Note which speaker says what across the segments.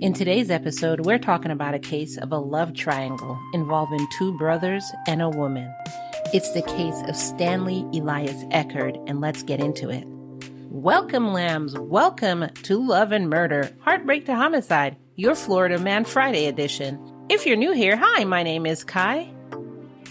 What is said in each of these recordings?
Speaker 1: In today's episode, we're talking about a case of a love triangle involving two brothers and a woman. It's the case of Stanley Elias Eckerd, and let's get into it. Welcome, lambs. Welcome to Love and Murder, Heartbreak to Homicide, your Florida Man Friday edition. If you're new here, hi, my name is Kai,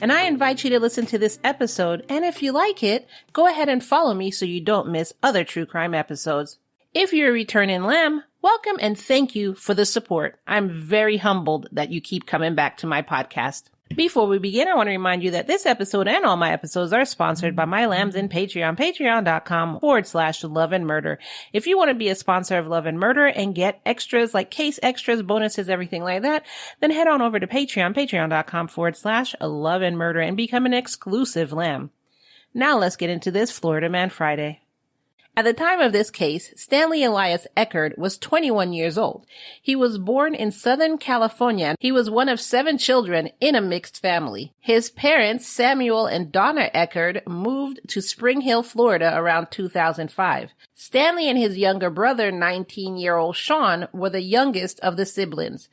Speaker 1: and I invite you to listen to this episode, and if you like it, go ahead and follow me so you don't miss other true crime episodes. If you're a returning lamb, welcome and thank you for the support. I'm very humbled that you keep coming back to my podcast. Before we begin, I want to remind you that this episode and all my episodes are sponsored by my lambs in Patreon, patreon.com/Love and Murder. If you want to be a sponsor of Love and Murder and get extras like case extras, bonuses, everything like that, then head on over to Patreon, patreon.com/Love and Murder and become an exclusive lamb. Now let's get into this Florida Man Friday. At the time of this case, Stanley Elias Eckerd was 21 years old. He was born in Southern California. He was one of 7 children in a mixed family. His parents, Samuel and Donna Eckerd, moved to Spring Hill, Florida around 2005. Stanley and his younger brother, 19-year-old Sean, were the youngest of the siblings.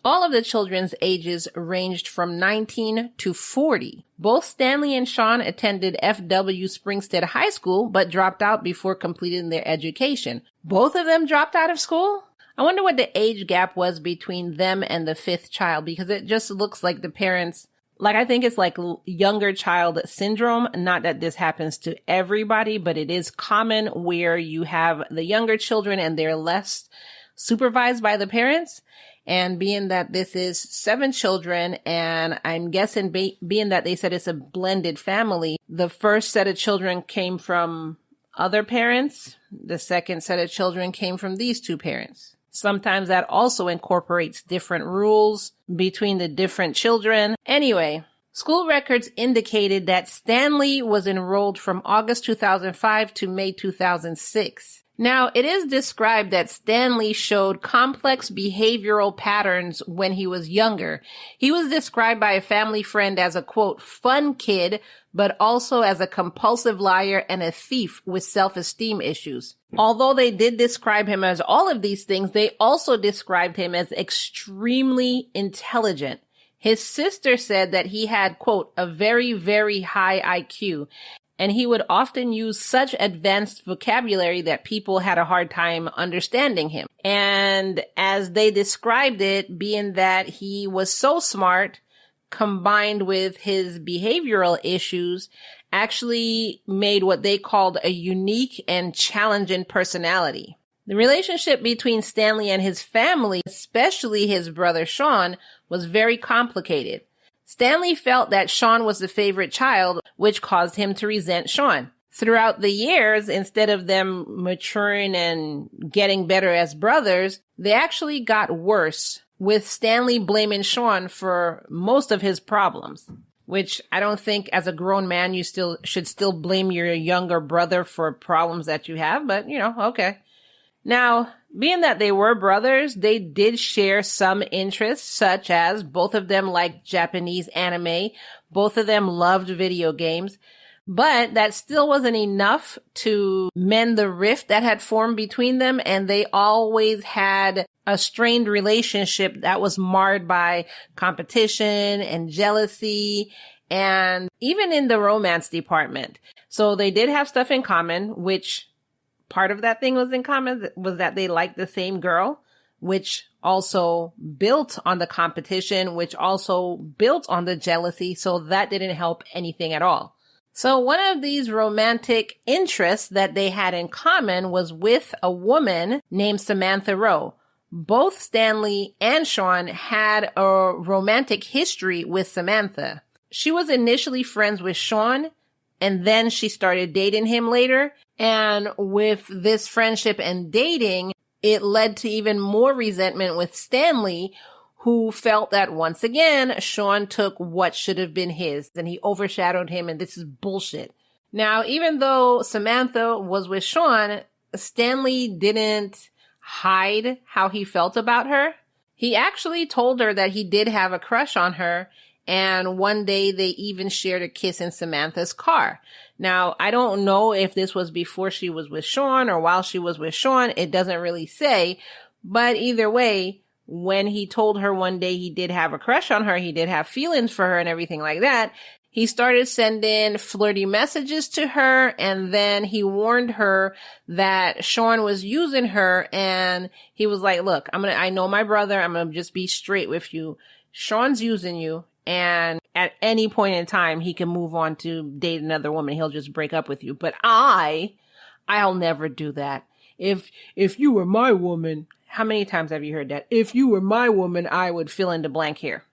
Speaker 1: All of the children's ages ranged from 19 to 40. Both Stanley and Sean attended F.W. Springstead High School, but dropped out before completing their education. Both of them dropped out of school? I wonder what the age gap was between them and the 5th child, because it just looks like the parents, I think it's like younger child syndrome. Not that this happens to everybody, but it is common where you have the younger children and they're less supervised by the parents. And being that this is 7 children, and I'm guessing being that they said it's a blended family, the first set of children came from other parents. The second set of children came from these 2 parents. Sometimes that also incorporates different rules between the different children. Anyway, school records indicated that Stanley was enrolled from August 2005 to May 2006. Now, it is described that Stanley showed complex behavioral patterns when he was younger. He was described by a family friend as a, quote, fun kid, but also as a compulsive liar and a thief with self-esteem issues. Although they did describe him as all of these things, they also described him as extremely intelligent. His sister said that he had, quote, a very, very high IQ. And he would often use such advanced vocabulary that people had a hard time understanding him. And as they described it, being that he was so smart, combined with his behavioral issues, actually made what they called a unique and challenging personality. The relationship between Stanley and his family, especially his brother Sean, was very complicated. Stanley felt that Sean was the favorite child, which caused him to resent Sean. Throughout the years, instead of them maturing and getting better as brothers, they actually got worse, with Stanley blaming Sean for most of his problems, which I don't think as a grown man you should still blame your younger brother for problems that you have, but okay. Now, being that they were brothers, they did share some interests, such as both of them liked Japanese anime, both of them loved video games, but that still wasn't enough to mend the rift that had formed between them, and they always had a strained relationship that was marred by competition and jealousy, and even in the romance department. So they did have stuff in common, which part of that thing was in common was that they liked the same girl, which also built on the competition, which also built on the jealousy. So that didn't help anything at all. So one of these romantic interests that they had in common was with a woman named Samantha Rowe. Both Stanley and Sean had a romantic history with Samantha. She was initially friends with Sean, and then she started dating him later. And with this friendship and dating, it led to even more resentment with Stanley, who felt that once again, Sean took what should have been his and he overshadowed him, and this is bullshit. Now, even though Samantha was with Sean, Stanley didn't hide how he felt about her. He actually told her that he did have a crush on her, and one day they even shared a kiss in Samantha's car. Now, I don't know if this was before she was with Sean or while she was with Sean. It doesn't really say. But either way, when he told her one day he did have a crush on her, he did have feelings for her and everything like that, he started sending flirty messages to her, and then he warned her that Sean was using her, and he was like, look, I know my brother, I'm gonna just be straight with you. Sean's using you, and at any point in time, he can move on to date another woman. He'll just break up with you. But I'll never do that. If you were my woman, how many times have you heard that? If you were my woman, I would fill in the blank here.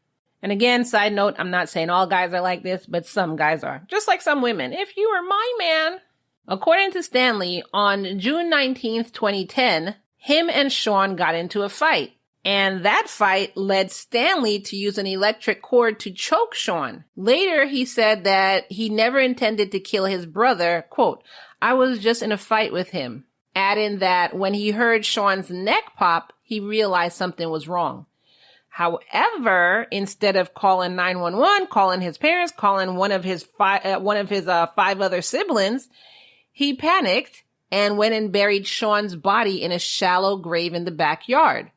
Speaker 1: And again, side note, I'm not saying all guys are like this, but some guys are. Just like some women. If you were my man. According to Stanley, on June 19th, 2010, him and Sean got into a fight. And that fight led Stanley to use an electric cord to choke Sean. Later, he said that he never intended to kill his brother. Quote, I was just in a fight with him. Adding that when he heard Sean's neck pop, he realized something was wrong. However, instead of calling 911, calling his parents, calling one of his five other siblings, he panicked and went and buried Sean's body in a shallow grave in the backyard.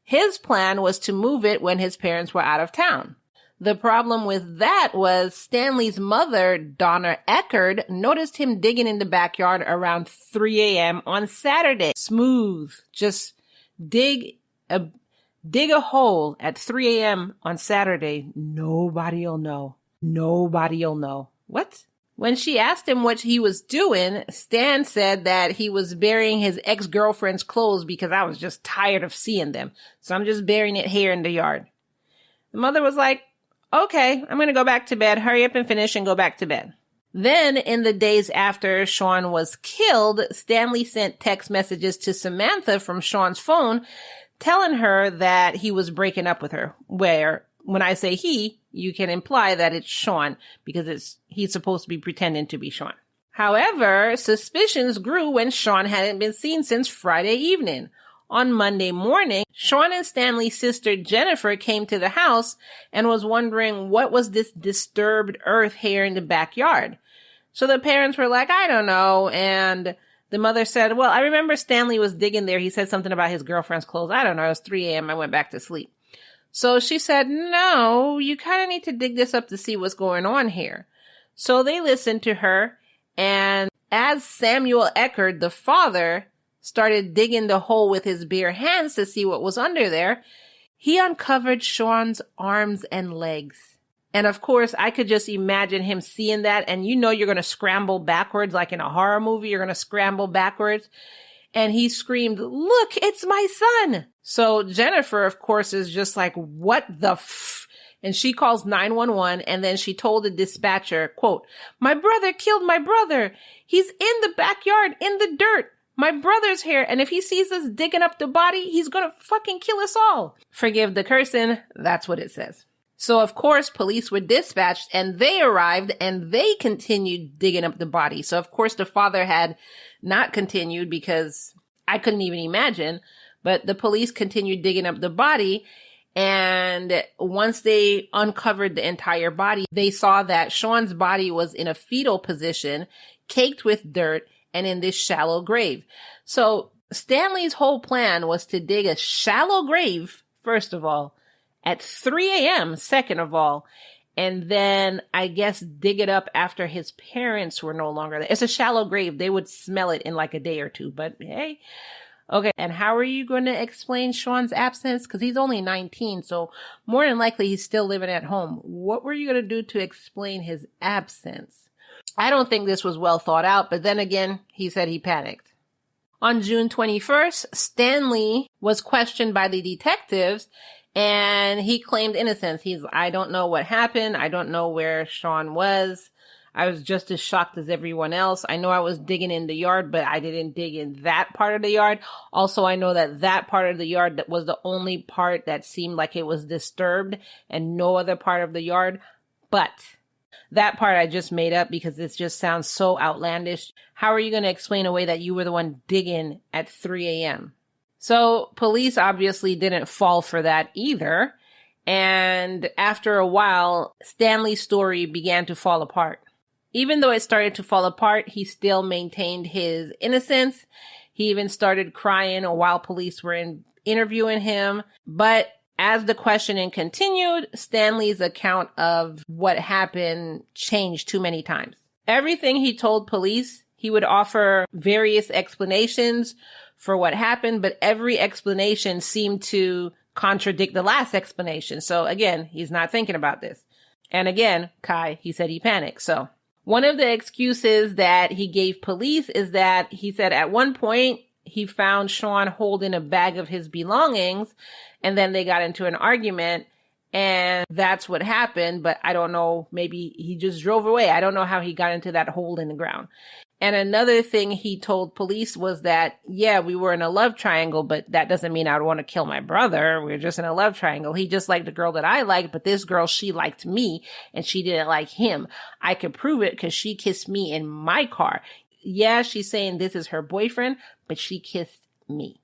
Speaker 1: His plan was to move it when his parents were out of town. The problem with that was Stanley's mother, Donna Eckerd, noticed him digging in the backyard around 3 a.m. on Saturday. Smooth. Just dig a hole at 3 a.m. on Saturday. Nobody'll know. Nobody'll know. What? When she asked him what he was doing, Stan said that he was burying his ex-girlfriend's clothes because I was just tired of seeing them. So I'm just burying it here in the yard. The mother was like, okay, I'm going to go back to bed. Hurry up and finish and go back to bed. Then, in the days after Sean was killed, Stanley sent text messages to Samantha from Sean's phone telling her that he was breaking up with her. Where, when I say he, you can imply that it's Sean because he's supposed to be pretending to be Sean. However, suspicions grew when Sean hadn't been seen since Friday evening. On Monday morning, Sean and Stanley's sister Jennifer came to the house and was wondering what was this disturbed earth here in the backyard. So the parents were like, I don't know. And the mother said, well, I remember Stanley was digging there. He said something about his girlfriend's clothes. I don't know. It was 3 a.m. I went back to sleep. So she said, no, you kind of need to dig this up to see what's going on here. So they listened to her. And as Samuel Eckerd, the father, started digging the hole with his bare hands to see what was under there, he uncovered Sean's arms and legs. And of course, I could just imagine him seeing that. And you know you're going to scramble backwards, like in a horror movie, you're going to scramble backwards. And he screamed, look, it's my son. So Jennifer, of course, is just like, what the f? And she calls 911. And then she told the dispatcher, quote, my brother killed my brother. He's in the backyard, in the dirt. My brother's here. And if he sees us digging up the body, he's going to fucking kill us all. Forgive the cursing. That's what it says. So, of course, police were dispatched and they arrived and they continued digging up the body. So, of course, the father had not continued because I couldn't even imagine. But the police continued digging up the body. And once they uncovered the entire body, they saw that Sean's body was in a fetal position, caked with dirt, and in this shallow grave. So Stanley's whole plan was to dig a shallow grave, first of all, at 3 a.m., second of all, and then I guess dig it up after his parents were no longer there. It's a shallow grave. They would smell it in like a day or two, but hey. Okay, and how are you going to explain Sean's absence? Because he's only 19, so more than likely he's still living at home. What were you going to do to explain his absence? I don't think this was well thought out, but then again, he said he panicked. On June 21st, Stanley was questioned by the detectives, and he claimed innocence. I don't know what happened. I don't know where Sean was. I was just as shocked as everyone else. I know I was digging in the yard, but I didn't dig in that part of the yard. Also, I know that part of the yard that was the only part that seemed like it was disturbed and no other part of the yard. But that part I just made up because it just sounds so outlandish. How are you going to explain away that you were the one digging at 3 a.m.? So police obviously didn't fall for that either. And after a while, Stanley's story began to fall apart. Even though it started to fall apart, he still maintained his innocence. He even started crying while police were interviewing him. But as the questioning continued, Stanley's account of what happened changed too many times. Everything he told police, he would offer various explanations for what happened, but every explanation seemed to contradict the last explanation. So again, he's not thinking about this. And again, Kai, he said he panicked. So one of the excuses that he gave police is that he said at one point he found Sean holding a bag of his belongings, and then they got into an argument, and that's what happened. But I don't know, maybe he just drove away. I don't know how he got into that hole in the ground. And another thing he told police was that, yeah, we were in a love triangle, but that doesn't mean I would want to kill my brother. We were just in a love triangle. He just liked the girl that I liked, but this girl, she liked me and she didn't like him. I could prove it because she kissed me in my car. Yeah, she's saying this is her boyfriend, but she kissed me.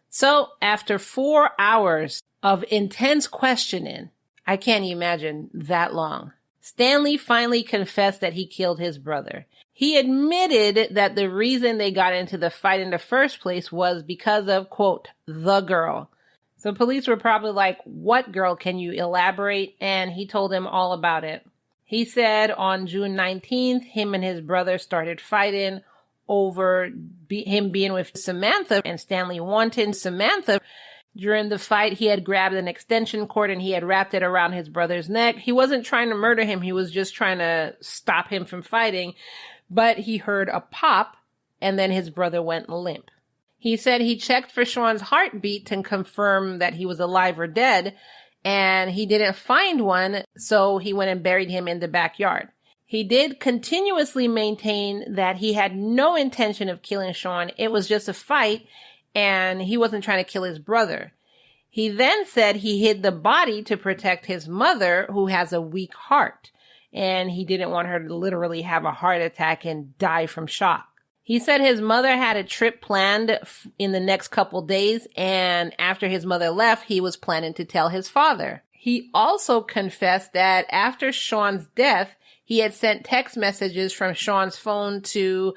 Speaker 1: So after 4 hours of intense questioning, I can't imagine that long, Stanley finally confessed that he killed his brother. He admitted that the reason they got into the fight in the first place was because of, quote, the girl. So police were probably like, what girl? Can you elaborate? And he told them all about it. He said on June 19th, him and his brother started fighting over him being with Samantha, and Stanley wanted Samantha. During the fight, he had grabbed an extension cord and he had wrapped it around his brother's neck. He wasn't trying to murder him. He was just trying to stop him from fighting. But he heard a pop, and then his brother went limp. He said he checked for Sean's heartbeat to confirm that he was alive or dead, and he didn't find one, so he went and buried him in the backyard. He did continuously maintain that he had no intention of killing Sean. It was just a fight, and he wasn't trying to kill his brother. He then said he hid the body to protect his mother, who has a weak heart, and he didn't want her to literally have a heart attack and die from shock. He said his mother had a trip planned in the next couple days, and after his mother left, he was planning to tell his father. He also confessed that after Sean's death, he had sent text messages from Sean's phone to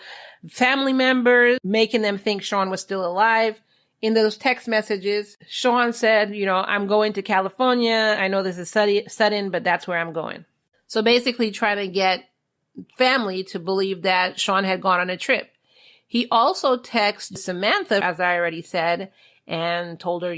Speaker 1: family members, making them think Sean was still alive. In those text messages, Sean said, I'm going to California. I know this is sudden, but that's where I'm going. So basically trying to get family to believe that Sean had gone on a trip. He also texted Samantha, as I already said, and told her,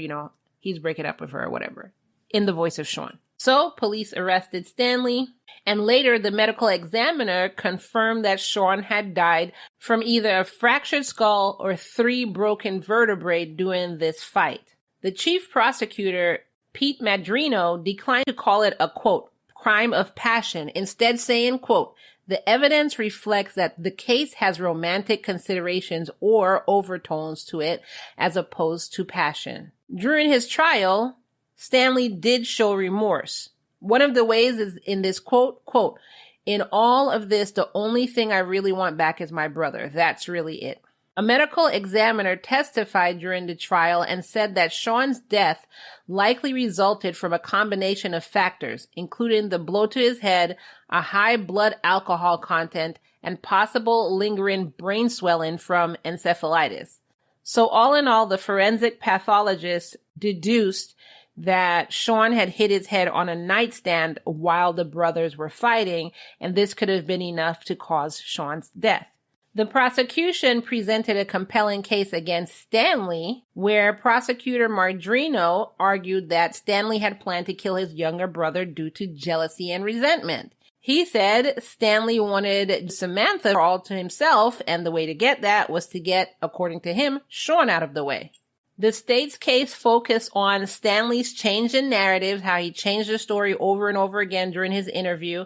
Speaker 1: he's breaking up with her or whatever, in the voice of Sean. So police arrested Stanley, and later the medical examiner confirmed that Sean had died from either a fractured skull or 3 broken vertebrae during this fight. The chief prosecutor, Pete Madrino, declined to call it a, quote, crime of passion, instead saying, quote, the evidence reflects that the case has romantic considerations or overtones to it as opposed to passion. During his trial, Stanley did show remorse. One of the ways is in this quote, in all of this, the only thing I really want back is my brother. That's really it. A medical examiner testified during the trial and said that Sean's death likely resulted from a combination of factors, including the blow to his head, a high blood alcohol content, and possible lingering brain swelling from encephalitis. So all in all, the forensic pathologist deduced that Sean had hit his head on a nightstand while the brothers were fighting, and this could have been enough to cause Sean's death. The prosecution presented a compelling case against Stanley, where prosecutor Madrino argued that Stanley had planned to kill his younger brother due to jealousy and resentment. He said Stanley wanted Samantha all to himself, and the way to get that was to get, according to him, Sean out of the way. The state's case focused on Stanley's change in narrative, how he changed the story over and over again during his interview,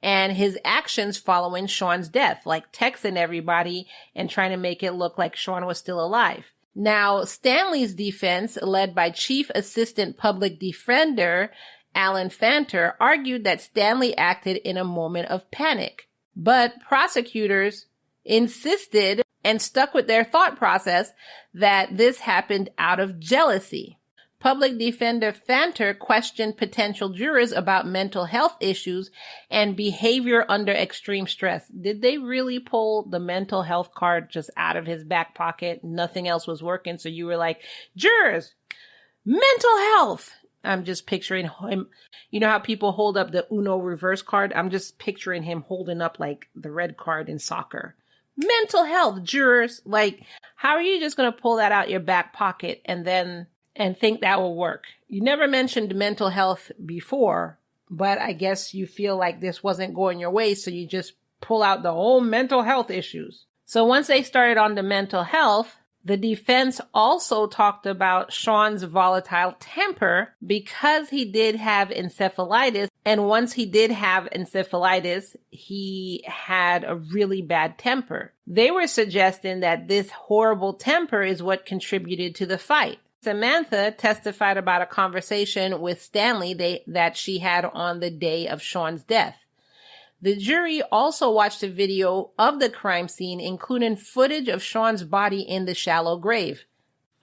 Speaker 1: and his actions following Sean's death, like texting everybody and trying to make it look like Sean was still alive. Now, Stanley's defense, led by Chief Assistant Public Defender Alan Fanter, argued that Stanley acted in a moment of panic. But prosecutors insisted and stuck with their thought process that this happened out of jealousy. Public Defender Fanter questioned potential jurors about mental health issues and behavior under extreme stress. Did they really pull the mental health card just out of his back pocket? Nothing else was working. So you were like, jurors, mental health. I'm just picturing him. You know how people hold up the Uno reverse card? I'm just picturing him holding up like the red card in soccer. Mental health, jurors. Like, how are you just going to pull that out your back pocket and think that will work? You never mentioned mental health before, but I guess you feel like this wasn't going your way, so you just pull out the whole mental health issues. So once they started on the mental health, the defense also talked about Sean's volatile temper because he did have encephalitis. And once he did have encephalitis, he had a really bad temper. They were suggesting that this horrible temper is what contributed to the fight. Samantha testified about a conversation with Stanley that she had on the day of Sean's death. The jury also watched a video of the crime scene, including footage of Sean's body in the shallow grave.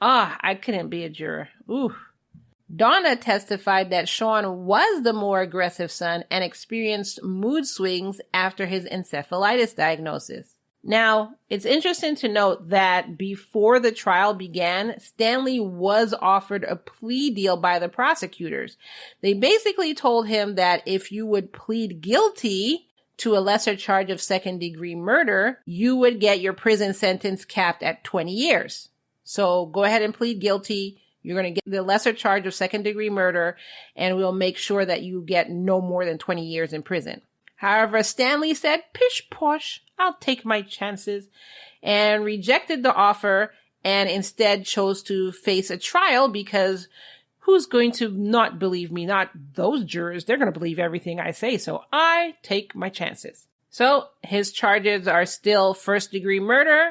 Speaker 1: I couldn't be a juror. Ooh. Donna testified that Sean was the more aggressive son and experienced mood swings after his encephalitis diagnosis. Now, it's interesting to note that before the trial began, Stanley was offered a plea deal by the prosecutors. They basically told him that if you would plead guilty to a lesser charge of second-degree murder, you would get your prison sentence capped at 20 years. So go ahead and plead guilty. You're going to get the lesser charge of second-degree murder, and we'll make sure that you get no more than 20 years in prison. However, Stanley said, pish posh, I'll take my chances, and rejected the offer and instead chose to face a trial because who's going to not believe me? Not those jurors. They're going to believe everything I say, so I take my chances. So his charges are still first-degree murder,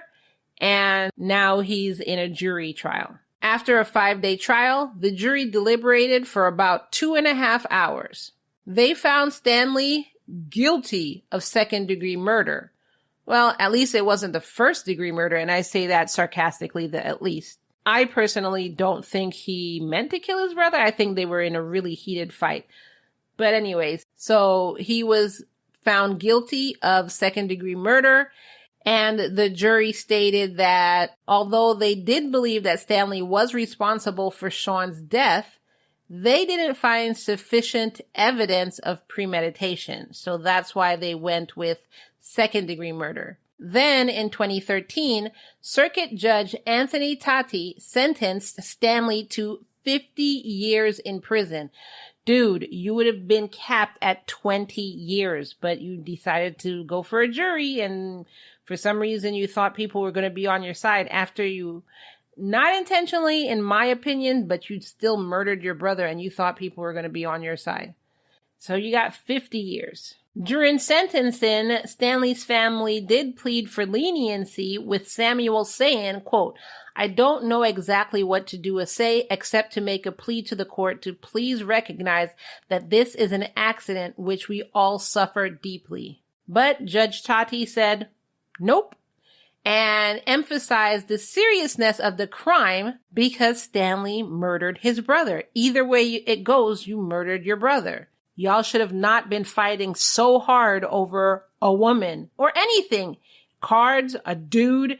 Speaker 1: and now he's in a jury trial. After a 5-day trial, the jury deliberated for about 2.5 hours. They found Stanley guilty of second-degree murder. Well, at least it wasn't the first-degree murder, and I say that sarcastically, at least. I personally don't think he meant to kill his brother. I think they were in a really heated fight. But anyways, so he was found guilty of second-degree murder, and the jury stated that although they did believe that Stanley was responsible for Sean's death, they didn't find sufficient evidence of premeditation. So that's why they went with second-degree murder. Then in 2013, Circuit Judge Anthony Tati sentenced Stanley to 50 years in prison. Dude, you would have been capped at 20 years, but you decided to go for a jury, and for some reason you thought people were going to be on your side after you, not intentionally in my opinion, but you still murdered your brother and you thought people were going to be on your side. So you got 50 years. During sentencing, Stanley's family did plead for leniency, with Samuel saying, quote, I don't know exactly what to do or say except to make a plea to the court to please recognize that this is an accident which we all suffer deeply. But Judge Tati said, nope, and emphasized the seriousness of the crime because Stanley murdered his brother. Either way it goes, you murdered your brother. Y'all should have not been fighting so hard over a woman or anything. Cards, a dude,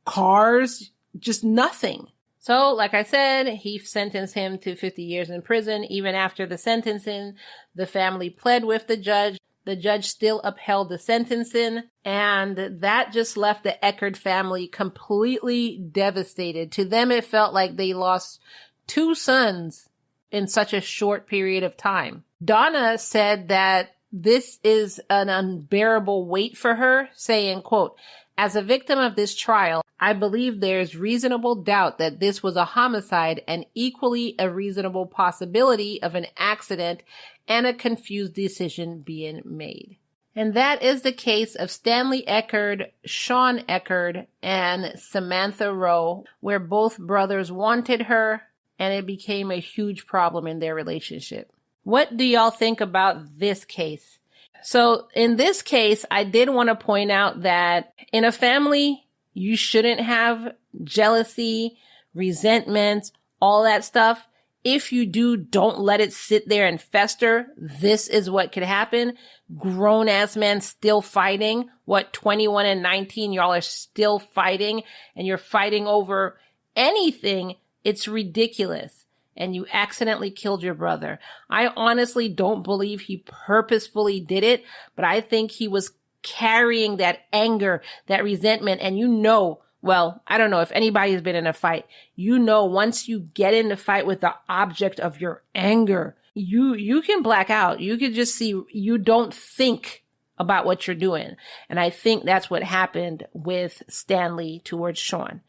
Speaker 1: cars, just nothing. So, like I said, he sentenced him to 50 years in prison. Even after the sentencing, the family pled with the judge. The judge still upheld the sentencing, and that just left the Eckerd family completely devastated. To them, it felt like they lost 2 sons in such a short period of time. Donna said that this is an unbearable weight for her, saying, quote, as a victim of this trial, I believe there's reasonable doubt that this was a homicide and equally a reasonable possibility of an accident and a confused decision being made. And that is the case of Stanley Eckerd, Sean Eckerd, and Samantha Rowe, where both brothers wanted her, and it became a huge problem in their relationship. What do y'all think about this case? So in this case, I did want to point out that in a family, you shouldn't have jealousy, resentment, all that stuff. if you do, don't let it sit there and fester. This is what could happen. Grown ass men still fighting. 21 and 19, y'all are still fighting, and you're fighting over anything. It's ridiculous. And you accidentally killed your brother. I honestly don't believe he purposefully did it, but I think he was carrying that anger, that resentment. And well, I don't know if anybody's been in a fight. Once you get in the fight with the object of your anger, you can black out. You can just see, you don't think about what you're doing. And I think that's what happened with Stanley towards Sean.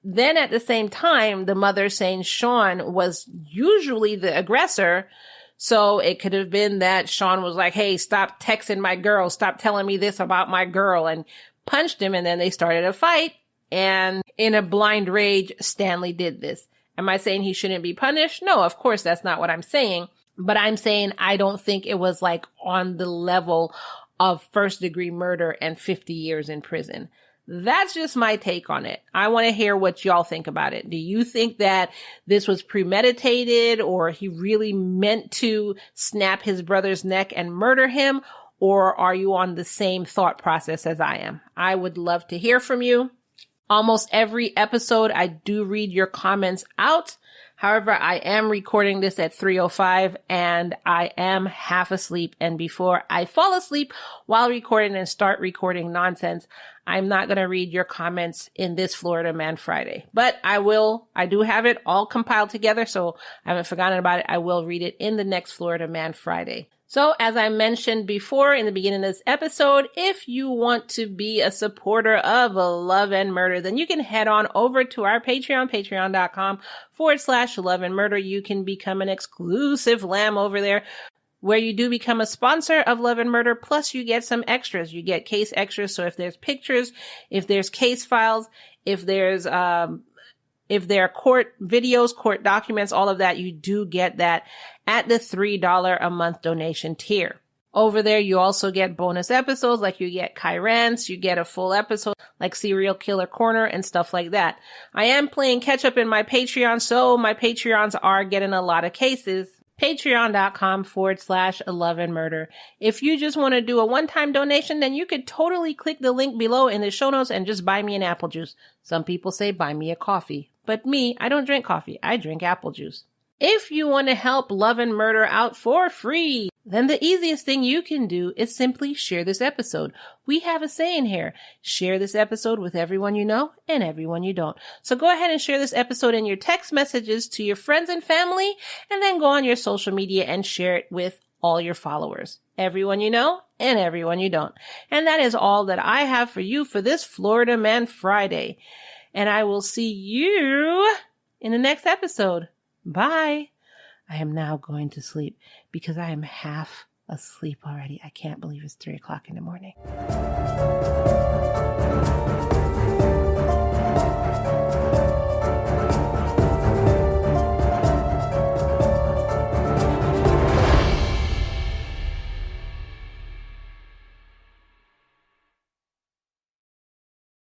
Speaker 1: Then at the same time, the mother saying Sean was usually the aggressor. So it could have been that Sean was like, hey, stop texting my girl. Stop telling me this about my girl, and punched him. And then they started a fight. And in a blind rage, Stanley did this. Am I saying he shouldn't be punished? No, of course, that's not what I'm saying. But I'm saying I don't think it was like on the level of first-degree murder and 50 years in prison. That's just my take on it. I want to hear what y'all think about it. Do you think that this was premeditated, or he really meant to snap his brother's neck and murder him? Or are you on the same thought process as I am? I would love to hear from you. Almost every episode, I do read your comments out. However, I am recording this at 3:05 and I am half asleep. And before I fall asleep while recording and start recording nonsense, I'm not going to read your comments in this Florida Man Friday. But I will. I do have it all compiled together, so I haven't forgotten about it. I will read it in the next Florida Man Friday. So as I mentioned before in the beginning of this episode, if you want to be a supporter of Love and Murder, then you can head on over to our Patreon, patreon.com/Love and Murder. You can become an exclusive lamb over there, where you do become a sponsor of Love and Murder. Plus you get some extras. You get case extras. So if there's pictures, if there's case files, if there are court videos, court documents, all of that, you do get that at the $3 a month donation tier. Over there, you also get bonus episodes, like you get Kai Rants, you get a full episode like Serial Killer Corner and stuff like that. I am playing catch up in my Patreon, so my Patreons are getting a lot of cases. Patreon.com/Love and Murder. If you just want to do a one-time donation, then you could totally click the link below in the show notes and just buy me an apple juice. Some people say buy me a coffee, but me, I don't drink coffee. I drink apple juice. If you want to help Love and Murder out for free, then the easiest thing you can do is simply share this episode. We have a saying here: share this episode with everyone you know and everyone you don't. So go ahead and share this episode in your text messages to your friends and family, and then go on your social media and share it with all your followers. Everyone you know and everyone you don't. And that is all that I have for you for this Florida Man Friday. And I will see you in the next episode. Bye. I am now going to sleep because I am half asleep already. I can't believe it's 3 o'clock in the morning.